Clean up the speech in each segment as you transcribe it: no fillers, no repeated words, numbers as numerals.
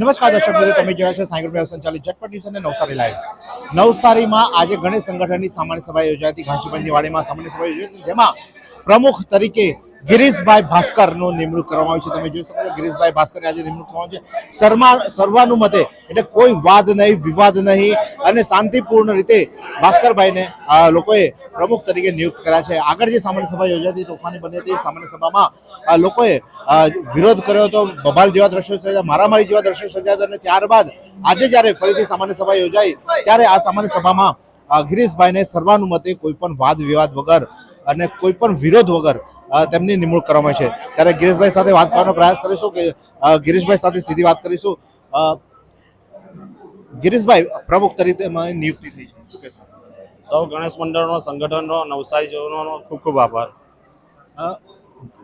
નમસ્કાર દર્શક મિત્રો, તમે જોયા છો સાયકલ વ્યવસાય સંચાલિત ઝટપટ ન્યૂઝ અને નવસારી લાઈવ। નવસારીમાં આજે ગણેશ સંગઠનની સામાન્ય સભા યોજાઈ હતી। ઘાંચીબંધી વાડીમાં સામાન્ય સભા યોજાઈ હતી, જેમાં પ્રમુખ તરીકે ગિરીશભાઈ ભાસ્કરનું નિમણૂક કરવામાં આવી છે। તમે જોઈ શકો છો ગિરીશભાઈ ભાસ્કરની આજે નિમણૂક થવાની છે। સર્વાનુમતે એટલે કોઈ વાદ નહીં, વિવાદ નહીં અને શાંતિપૂર્ણ રીતે ભાસ્કરભાઈને લોકોએ પ્રમુખ તરીકે નિયુક્ત કર્યા છે। આગળ જે સામાન્ય સભા યોજાઈ હતી તોફાની બની હતી। સામાન્ય સભામાં લોકોએ વિરોધ કર્યો હતો, બબાલ જેવા દ્રશ્યો સર્જાયા, મારામારી જેવા દ્રશ્યો સર્જાયા હતા અને ત્યારબાદ આજે જ્યારે ફરીથી સામાન્ય સભા યોજાઈ ત્યારે આ સામાન્ય સભામાં ગિરીશભાઈને સર્વાનુમતે કોઈ પણ વાદ વિવાદ વગર અને કોઈ પણ વિરોધ વગર તેમની નિમણૂક કરવામાં છે। ત્યારે ગિરીશભાઈ સાથે વાત કરવાનો પ્રયાસ કરીશું કે ગિરીશભાઈ સાથે સીધી વાત કરીશું। ગિરીશભાઈ, પ્રમુખ તરીકે નિયુક્તિ થઈ છે, શું કહેશો? સૌ ગણેશ મંડળનો, સંગઠનનો, નવસારી જવાનો ખૂબ ખૂબ આભાર।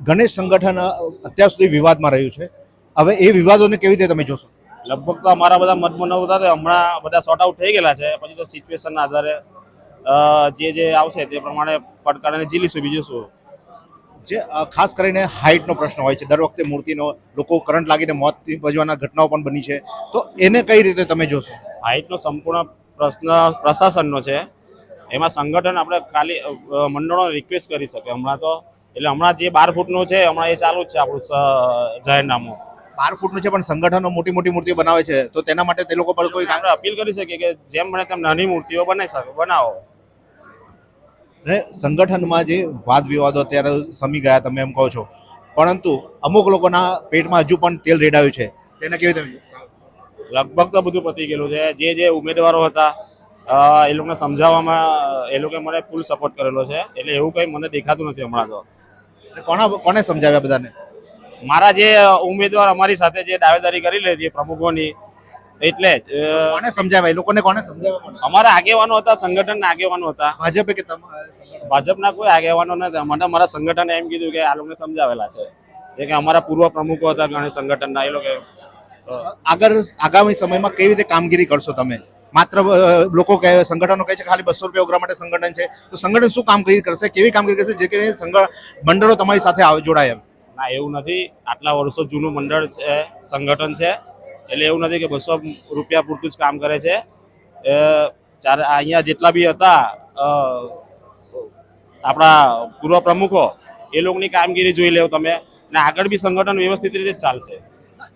ગણેશ સંગઠન અત્યાર સુધી વિવાદમાં રહ્યું છે, હવે એ વિવાદોને કેવી રીતે તમે જોશો? લગભગ તો અમારા બધા મતમનાવ હતા, હમણાં બધા સોર્ટ આઉટ થઈ ગયેલા છે। પછી તો સિચ્યુએશનના આધારે જે આવશે તે પ્રમાણે પડકારને ઝીલીશું, બીજું શું। જે ખાસ કરીને હાઇટનો પ્રશ્ન હોય છે, દર વખતે મૂર્તિનો લોકો કરંટ લાગીને મોત નિપજવાના ઘટનાઓ પણ બની છે, તો એને કઈ રીતે તમે જોશો? હાઇટનો સંપૂર્ણ પ્રશ્ન પ્રશાસનનો છે, એમાં સંગઠન આપણે ખાલી મંડળો રિક્વેસ્ટ કરી શકે હમણાં તો। એટલે હમણાં જે 12 ફૂટનું છે હમણાં એ ચાલુ જ છે આપણું જાહેરનામું। 12 ફૂટનું છે, પણ સંગઠનો મોટી મોટી મૂર્તિઓ બનાવે છે, તો તેના માટે તે લોકો પર કોઈ આપણે અપીલ કરી શકીએ કે જેમ બને તેમ નાની મૂર્તિઓ બનાવો। અને સંગઠનમાં જે વાદ વિવાદો અત્યારે સમી ગયા તમે એમ કહો છો, પરંતુ અમુક લોકોના પેટમાં હજુ પણ તેલ રેડાયું છે, તેને કેવી રીતે? લગભગ તો બધું પતી ગયેલું છે। જે ઉમેદવારો હતા એ લોકોને સમજાવવામાં એ લોકોએ મને ફૂલ સપોર્ટ કરેલો છે, એટલે એવું કંઈ મને દેખાતું નથી હમણાં તો। કોને સમજાવ્યા બધાને? મારા જે ઉમેદવાર અમારી સાથે જે દાવેદારી કરી લીધી પ્રમુખોની, એટલે જ કોને સમજાવ્યા? એ લોકોને કોને સમજાવ્યા? અમારા આગેવાનો હતા, સંગઠનના આગેવાનો હતા। ભાજપે કે ભાજપના કોઈ આગેવાનો નથી, મને મારા સંગઠને એમ કીધું કે આ લોકોને સમજાવેલા છે, જે કે અમારા પૂર્વ પ્રમુખો હતા ગણેશ સંગઠનના, એ લોકો આગામી સમયમાં કેવી રીતે કામગીરી કરશો તમે? માત્ર લોકો કહે, સંગઠનો કહે છે ખાલી 200 રૂપિયા ઉઘરા માટે સંગઠન છે, તો સંગઠન શું કામગીરી કરશે, કેવી કામગીરી કરશે જે કરીને મંડળો તમારી સાથે જોડાય? એમ ના, એવું નથી। આટલા વર્ષો જૂનું મંડળ છે, સંગઠન છે, એટલે એવું નથી કે 200 રૂપિયા પૂરતું જ કામ કરે છે। અહીંયા જેટલા બી હતા આપણા પૂર્વ પ્રમુખો, એ લોકોની કામગીરી જોઈ લેવો તમે, ને આગળ બી સંગઠન વ્યવસ્થિત રીતે ચાલશે।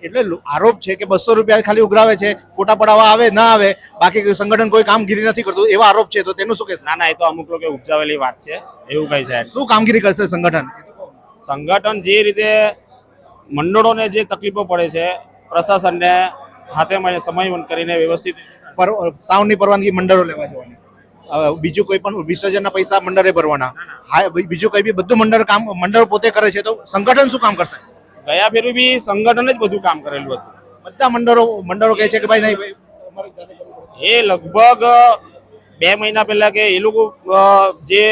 એટલે આરોપ છે કે 200 રૂપિયા ખાલી ઉઘરાવે છે, ફોટા પડાવવા આવે ના આવે, બાકી સંગઠન કોઈ કામગીરી નથી કરતું, એવા આરોપ છે, તો તેનું શું કહેશો? ના, એ તો અમુક લોકો ઉપજાવેલી વાત છે, એવું કઈ છે। શું કામગીરી કરશે સંગઠન? સંગઠન જે રીતે મંડળોને જે તકલીફો પડે છે, પ્રશાસનને હાથે સમય કરીને વ્યવસ્થિત સાઉન્ડની પરવાનગી મંડળો લેવા જવાની, બીજું કોઈ પણ વિસર્જનના પૈસા મંડળે ભરવાના, બીજું કઈ બી બધું મંડળ પોતે કરે છે, તો સંગઠન શું કામ કરશે? ગયા ફેરી બી સંગઠન જ બધું કામ કરેલું હતું। બધા મંડળો કહે છે કે ભાઈ નહીં ભાઈ, એ લગભગ 2 મહિના પહેલા કે એ લોકો જે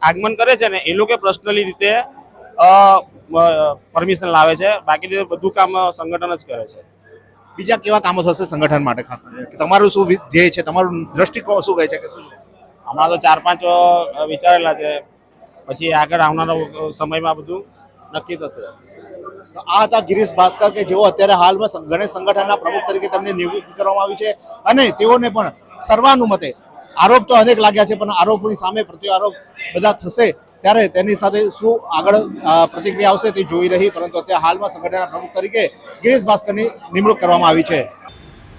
આગમન કરે છે ને એ લોકો પર્સનલી રીતે પરમિશન લાવે છે, બાકી બધું કામ સંગઠન જ કરે છે। બીજા કેવા કામો થશે સંગઠન માટે? ખાસ તમારું શું ધ્યેય છે, તમારું દ્રષ્ટિકોણ શું કહે છે કે શું? હમણાં તો 4-5 વિચારેલા છે, પછી આગળ આવનારા સમયમાં બધું નક્કી થશે। તો આ હતા ગિરીશ ભાસ્કર કે જેઓ અત્યારે હાલમાં ગણેશ સંગઠનના પ્રમુખ તરીકે તેમને નિયુક્તિ કરવામાં આવી છે, અને તેઓને પણ સર્વાનુમતે આરોપ તો અનેક લાગ્યા છે, પણ આરોપની સામે પ્રત્યારોપ બધા થશે ત્યારે તેની સાથે શું આગળ પ્રતિક્રિયા આવશે તે જોઈ રહી, પરંતુ અત્યારે હાલમાં સંગઠનના પ્રમુખ તરીકે ગિરીશ ભાસ્કરની નિમણૂક કરવામાં આવી છે।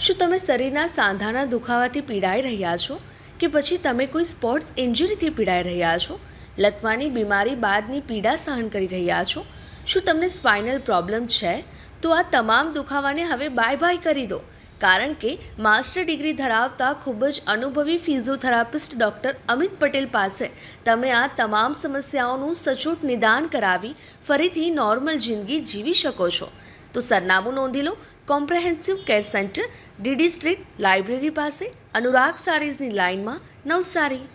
શું તમે શરીરના સાંધાના દુખાવાથી પીડાઈ રહ્યા છો, કે પછી તમે કોઈ સ્પોર્ટ્સ ઇન્જરીથી પીડાઈ રહ્યા છો? લકવાની બીમારી બાદની પીડા સહન કરી રહ્યા છો? શું તમને સ્પાઇનલ પ્રોબ્લેમ છે? તો આ તમામ દુખાવાને હવે બાય કરી દો, કારણ કે માસ્ટર ડિગ્રી ધરાવતા ખૂબ જ અનુભવી ફિઝિયોથેરાપિસ્ટ ડૉક્ટર અમિત પટેલ પાસે તમે આ તમામ સમસ્યાઓનું સચોટ નિદાન કરાવી ફરીથી નોર્મલ જિંદગી જીવી શકો છો। તો સરનામું નોંધી લો, comprehensive care centre, DD street, library પાસે, અનુરાગ સારીઝની લાઇનમાં, નવસારી।